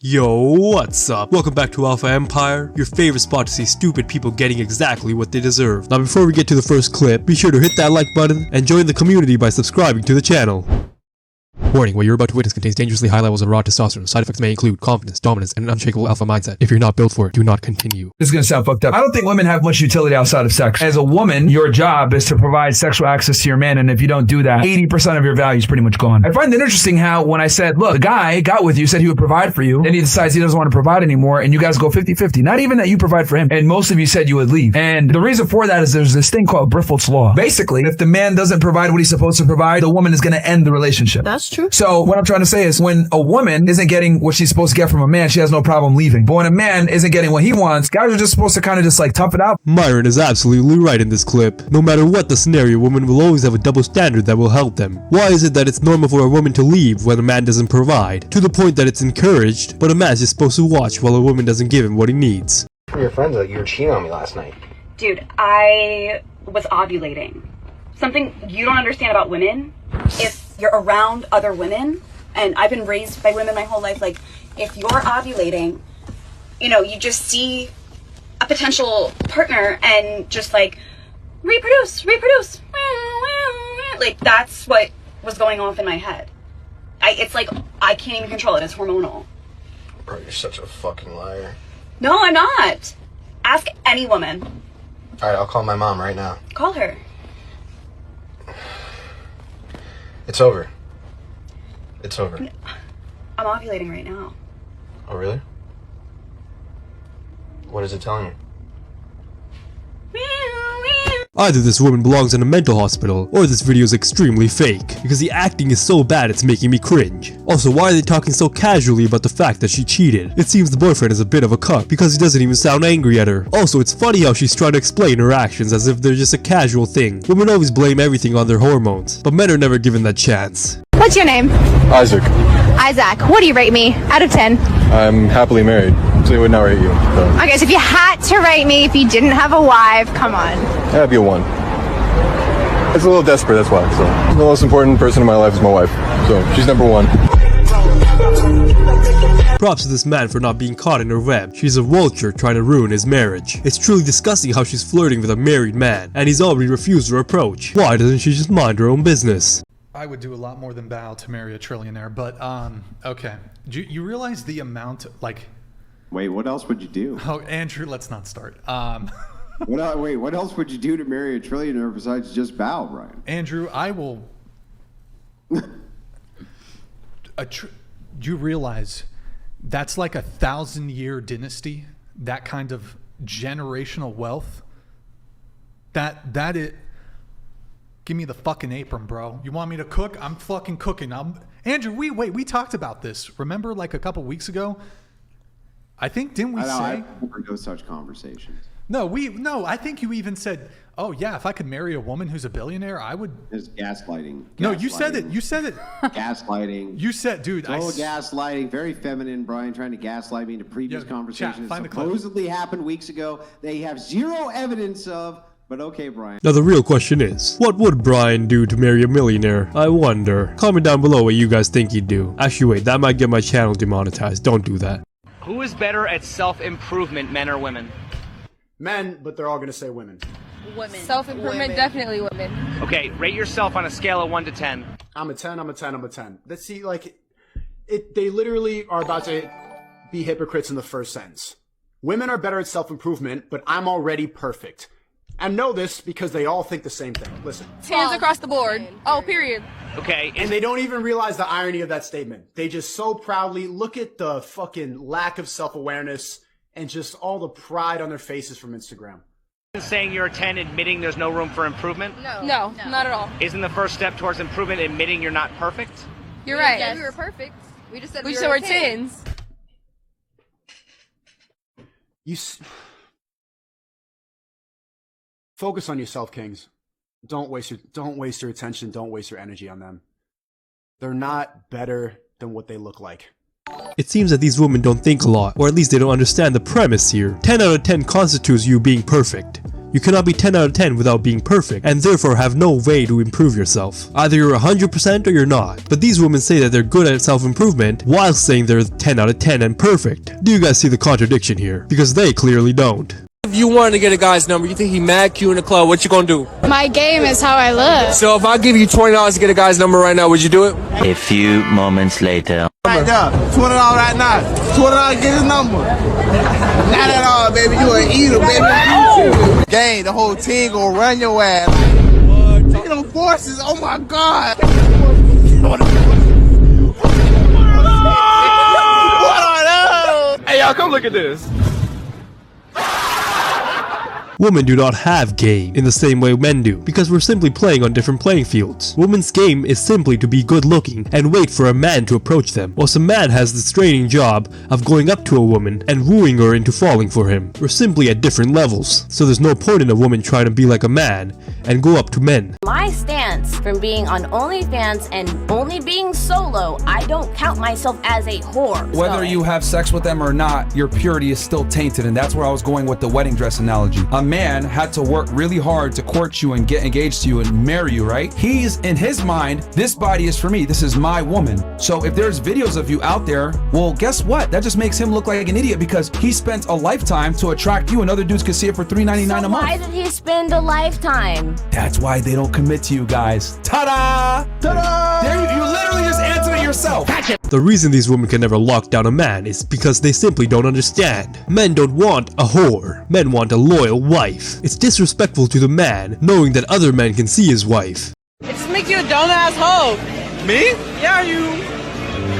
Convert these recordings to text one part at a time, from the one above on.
Yo, what's up? Welcome back to Alpha Empire, your favorite spot to see stupid people getting exactly what they deserve. Now before we get to the first clip, be sure to hit that like button and join the community by subscribing to the channel. Warning, what you're about to witness contains dangerously high levels of raw testosterone. Side effects may include confidence, dominance, and an unshakable alpha mindset. If you're not built for it, do not continue. This is going to sound fucked up. I don't think women have much utility outside of sex. As a woman, your job is to provide sexual access to your man, and if you don't do that, 80% of your value is pretty much gone. I find it interesting how when I said, look, the guy got with you, said he would provide for you, then he decides he doesn't want to provide anymore, and you guys go 50-50. Not even that you provide for him, and most of you said you would leave. And the reason for that is there's this thing called Briffelt's Law. Basically, if the man doesn't provide what he's supposed to provide, the woman is going to end the relationship. That's true. So what I'm trying to say is when a woman isn't getting what she's supposed to get from a man, she has no problem leaving. But when a man isn't getting what he wants, guys are just supposed to kind of just like tough it out. Myron is absolutely right in this clip. No matter what the scenario, women will always have a double standard that will help them. Why is it that it's normal for a woman to leave when a man doesn't provide? To the point that it's encouraged, but a man's just supposed to watch while a woman doesn't give him what he needs. Your friends like you were cheating on me last night. Dude, I was ovulating. Something you don't understand about women, if you're around other women, and I've been raised by women my whole life, like, if you're ovulating, you know, you just see a potential partner and just like, reproduce. Like, that's what was going off in my head. It's like, I can't even control it. It's hormonal. Bro, you're such a fucking liar. No, I'm not. Ask any woman. Alright, I'll call my mom right now. Call her. It's over. It's over. I'm ovulating right now. Oh, really? What is it telling you? Either this woman belongs in a mental hospital, or this video is extremely fake, because the acting is so bad it's making me cringe. Also, why are they talking so casually about the fact that she cheated? It seems the boyfriend is a bit of a cuck, because he doesn't even sound angry at her. Also, it's funny how she's trying to explain her actions as if they're just a casual thing. Women always blame everything on their hormones, but men are never given that chance. What's your name? Isaac. Isaac. What do you rate me out of 10? I'm happily married, so I would not rate you. So. Okay, so if you had to rate me if you didn't have a wife, come on. I'd be a 1. It's a little desperate, that's why. So the most important person in my life is my wife, so she's number 1. Props to this man for not being caught in her web. She's a vulture trying to ruin his marriage. It's truly disgusting how she's flirting with a married man, and he's already refused her approach. Why doesn't she just mind her own business? I would do a lot more than bow to marry a trillionaire, but okay. Do you realize the amount, like... Wait, what else would you do? Oh, Andrew, let's not start. Wait, what else would you do to marry a trillionaire besides just bow, Brian? Andrew, I will... Do you realize that's like a 1,000-year dynasty? That kind of generational wealth? That it... Give me the fucking apron, bro. You want me to cook? I'm fucking cooking. Andrew, we talked about this. Remember, like a couple weeks ago? I think, didn't we say? I've never no such conversations. No, I think you even said, oh yeah, if I could marry a woman who's a billionaire, I would. It's gaslighting. No, you said it. Gaslighting. You said, dude. Gaslighting. Very feminine, Brian, trying to gaslight me into previous conversations that supposedly happened weeks ago. They have zero evidence of. But okay, Brian. Now the real question is, what would Brian do to marry a millionaire? I wonder. Comment down below what you guys think he'd do. Actually wait, that might get my channel demonetized. Don't do that. Who is better at self-improvement, men or women? Men, but they're all gonna say women. Women. Self-improvement, definitely women. Okay, rate yourself on a scale of 1 to 10. I'm a 10, I'm a 10, I'm a 10. Let's see, like, they literally are about to be hypocrites in the first sentence. Women are better at self-improvement, but I'm already perfect. And know this because they all think the same thing. Listen. Hands across the board. Oh, period. Okay. And they don't even realize the irony of that statement. They just so proudly look at the fucking lack of self-awareness and just all the pride on their faces from Instagram. Saying you're a 10, admitting there's no room for improvement? No, not at all. Isn't the first step towards improvement admitting you're not perfect? You're right. Yes. We were perfect. We just said we were 10s. Focus on yourself, kings. Don't waste your attention. Don't waste your energy on them. They're not better than what they look like. It seems that these women don't think a lot, or at least they don't understand the premise here. 10 out of 10 constitutes you being perfect. You cannot be 10 out of 10 without being perfect, and therefore have no way to improve yourself. Either you're 100% or you're not. But these women say that they're good at self-improvement while saying they're 10 out of 10 and perfect. Do you guys see the contradiction here? Because they clearly don't. If you wanted to get a guy's number, you think he mad cute in the club, what you gonna do? My game is how I look. So if I give you $20 to get a guy's number right now, would you do it? A few moments later. Right there, $20 right now. $20 get his number. Not at all, baby. You an eater, baby. Gang, the whole team gonna run your ass. Taking them forces, oh my God. What are those? Hey, y'all, come look at this. Women do not have game in the same way men do, because we're simply playing on different playing fields. Women's game is simply to be good looking and wait for a man to approach them, whilst a man has the straining job of going up to a woman and wooing her into falling for him. We're simply at different levels, so there's no point in a woman trying to be like a man and go up to men. My stance from being on OnlyFans and only being solo, I don't count myself as a whore. Whether you have sex with them or not, your purity is still tainted, and that's where I was going with the wedding dress analogy. A man had to work really hard to court you and get engaged to you and marry you, right? He's, in his mind, this body is for me, this is my woman. So if there's videos of you out there, well, guess what? That just makes him look like an idiot because he spent a lifetime to attract you and other dudes can see it for $3.99 a month. Why did he spend a lifetime? That's why they don't commit to you guys. Ta-da! Ta-da! There you literally just answered it yourself. The reason these women can never lock down a man is because they simply don't understand. Men don't want a whore. Men want a loyal wife. It's disrespectful to the man knowing that other men can see his wife. It just makes you a dumbass hoe. Me? Yeah, you.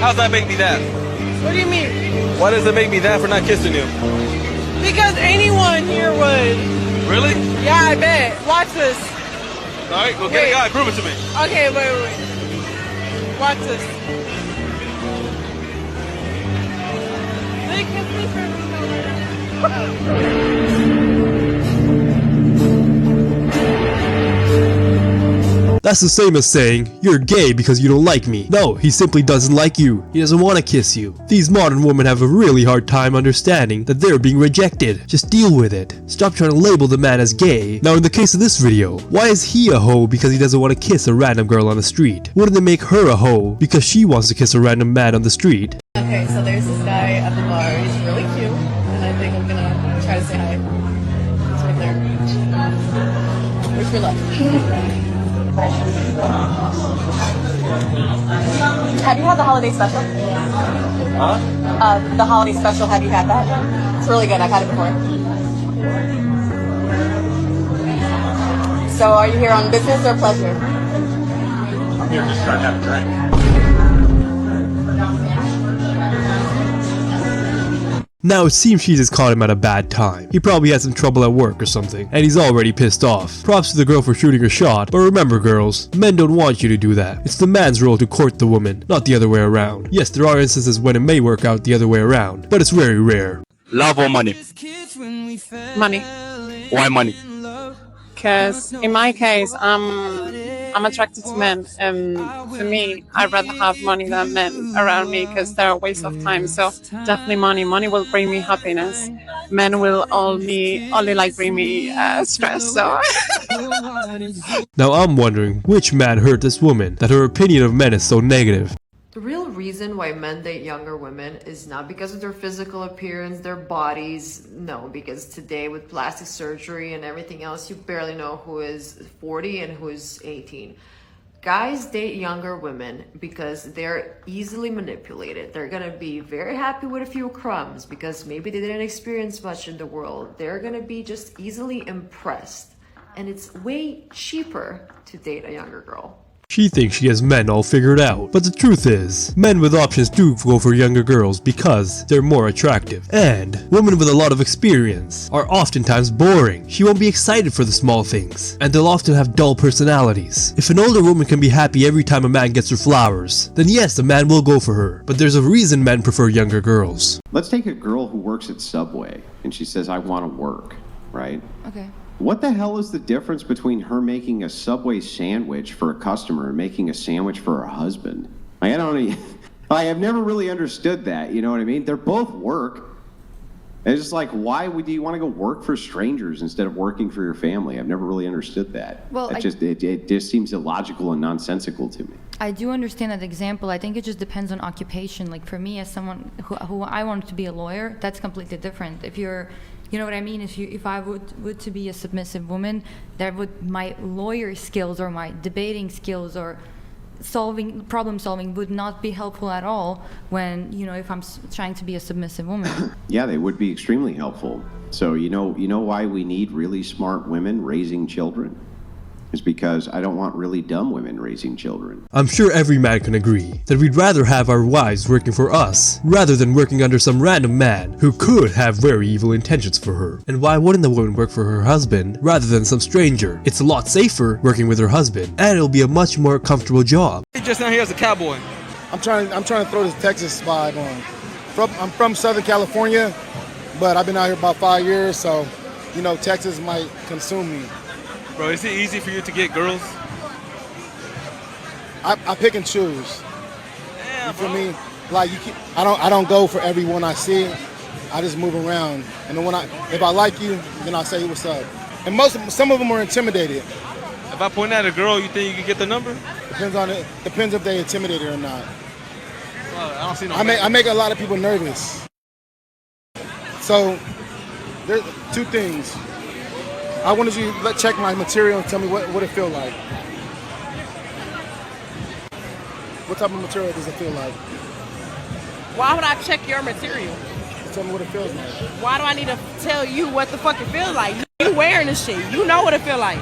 How's that make me that? What do you mean? Why does it make me that for not kissing you? Because anyone here would. Really? Yeah, I bet. Watch this. Alright, go get a guy, prove it to me. Okay, wait. Watch this. They can see for me. That's the same as saying, you're gay because you don't like me. No, he simply doesn't like you. He doesn't want to kiss you. These modern women have a really hard time understanding that they're being rejected. Just deal with it. Stop trying to label the man as gay. Now in the case of this video, why is he a hoe because he doesn't want to kiss a random girl on the street? Wouldn't it make her a hoe because she wants to kiss a random man on the street? Okay, so there's this guy at the bar. He's really cute, and I think I'm gonna try to say hi. He's right there. Where's your left? Have you had the holiday special? The holiday special, have you had that? It's really good, I've had it before. So are you here on business or pleasure? I'm here just trying to have a drink. Now it seems she just caught him at a bad time. He probably had some trouble at work or something, and he's already pissed off. Props to the girl for shooting her shot, but remember girls, men don't want you to do that. It's the man's role to court the woman, not the other way around. Yes, there are instances when it may work out the other way around, but it's very rare. Love or money? Money. Why money? Because in my case, I'm attracted to men, and for me, I'd rather have money than men around me because they're a waste of time. So definitely money. Money will bring me happiness. Men will only like bring me stress. So. Now I'm wondering which man hurt this woman that her opinion of men is so negative. The real reason why men date younger women is not because of their physical appearance, their bodies. No, because today with plastic surgery and everything else, you barely know who is 40 and who is 18. Guys date younger women because they're easily manipulated. They're gonna be very happy with a few crumbs because maybe they didn't experience much in the world. They're gonna be just easily impressed. And it's way cheaper to date a younger girl. She thinks she has men all figured out, but the truth is, men with options do go for younger girls because they're more attractive. And women with a lot of experience are oftentimes boring. She won't be excited for the small things, and they'll often have dull personalities. If an older woman can be happy every time a man gets her flowers, then yes, a man will go for her, but there's a reason men prefer younger girls. Let's take a girl who works at Subway, and she says, I want to work, right? Okay. What the hell is the difference between her making a Subway sandwich for a customer and making a sandwich for her husband? I have never really understood that, you know what I mean? They're both work. It's just like, why would you want to go work for strangers instead of working for your family? I've never really understood that. Well, it just seems illogical and nonsensical to me. I do understand that example. I think it just depends on occupation. Like for me, as someone who I wanted to be a lawyer, that's completely different. If you're, you know what I mean? If I would to be a submissive woman, that would, my lawyer skills or my debating skills or problem solving would not be helpful at all when, you know, if I'm trying to be a submissive woman. Yeah, they would be extremely helpful. So you know why we need really smart women raising children? It's because I don't want really dumb women raising children. I'm sure every man can agree that we'd rather have our wives working for us rather than working under some random man who could have very evil intentions for her. And why wouldn't the woman work for her husband rather than some stranger? It's a lot safer working with her husband, and it'll be a much more comfortable job. Just now here as a cowboy. I'm trying to throw this Texas vibe on. I'm from Southern California, but I've been out here about 5 years, so you know Texas might consume me. Bro, is it easy for you to get girls? I pick and choose. Damn, you feel me? Like I don't go for everyone I see. I just move around, and then if I like you, then I'll say what's up. And some of them are intimidated. If I point at a girl, you think you can get the number? Depends if they intimidated or not. Well, I don't see no. I make a lot of people nervous. So there's two things. I wanted you to check my material and tell me what it feel like. What type of material does it feel like? Why would I check your material? Tell me what it feels like. Why do I need to tell you what the fuck it feels like? You wearing this shit. You know what it feel like.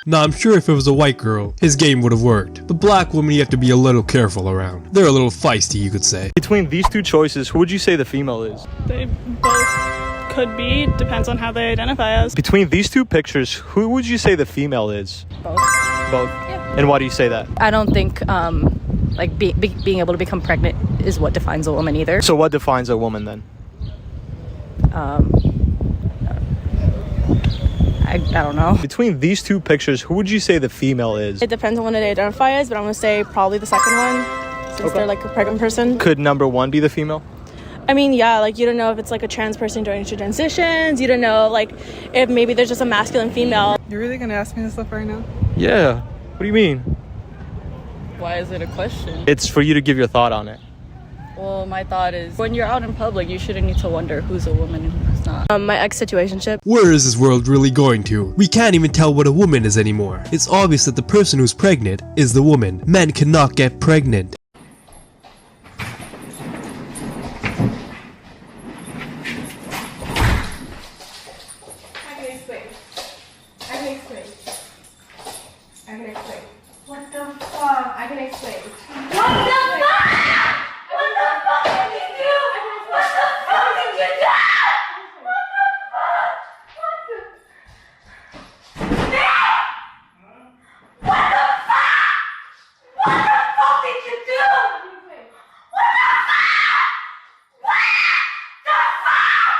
Now I'm sure if it was a white girl, his game would have worked. The black woman you have to be a little careful around. They're a little feisty, you could say. Between these two choices, who would you say the female is? They both could be, depends on how they identify as. Between these two pictures, who would you say the female is? Both. Both? Yeah. And why do you say that? I don't think being able to become pregnant is what defines a woman either. So what defines a woman then? I don't know. Between these two pictures, who would you say the female is? It depends on what they identify as, but I'm going to say probably the second one, since they're like a pregnant person. Could number one be the female? I mean, yeah, like you don't know if it's like a trans person going through transitions. You don't know like if maybe there's just a masculine female. You're really going to ask me this stuff right now? Yeah. What do you mean? Why is it a question? It's for you to give your thought on it. Well, my thought is when you're out in public, you shouldn't need to wonder who's a woman and who's not. My ex-situationship. Where is this world really going to? We can't even tell what a woman is anymore. It's obvious that the person who's pregnant is the woman. Men cannot get pregnant. What the fuck? I can explain. What the fuck? What the fuck did you do? What the fuck did you do? What the fuck? What the fuck? What the fuck did you do? What the fuck? What the fuck?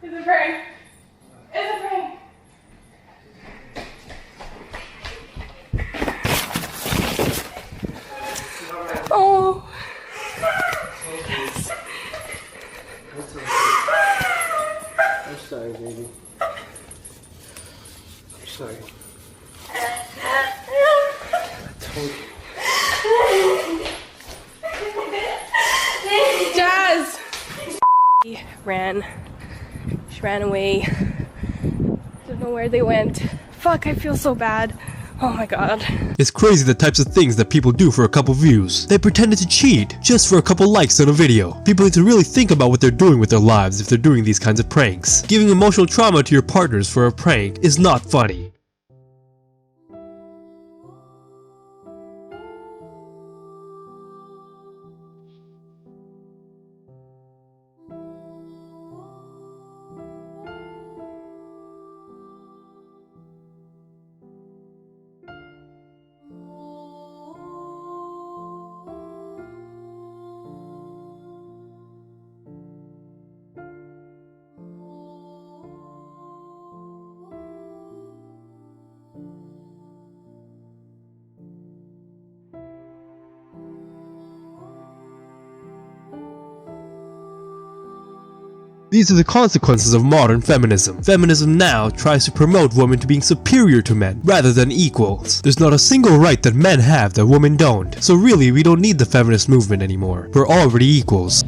It's a prank. It's a prank. Oh. I'm sorry, baby. I'm sorry. I told you. Jazz! She ran away. Don't know where they went. Fuck, I feel so bad. Oh my god. It's crazy the types of things that people do for a couple views. They pretended to cheat just for a couple likes on a video. People need to really think about what they're doing with their lives if they're doing these kinds of pranks. Giving emotional trauma to your partners for a prank is not funny. These are the consequences of modern feminism. Feminism now tries to promote women to being superior to men, rather than equals. There's not a single right that men have that women don't. So really, we don't need the feminist movement anymore. We're already equals.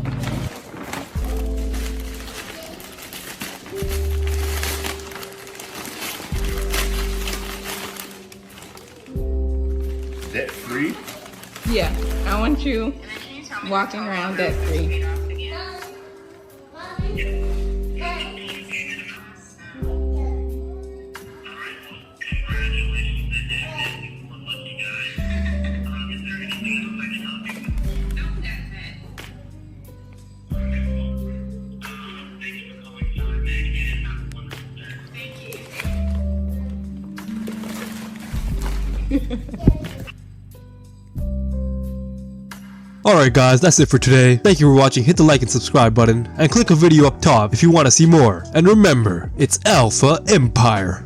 Debt free? Yeah, I want you walking around debt free. Alright guys, that's it for today. Thank you for watching. Hit the like and subscribe button, and click a video up top if you want to see more. And remember, it's Alpha Empire.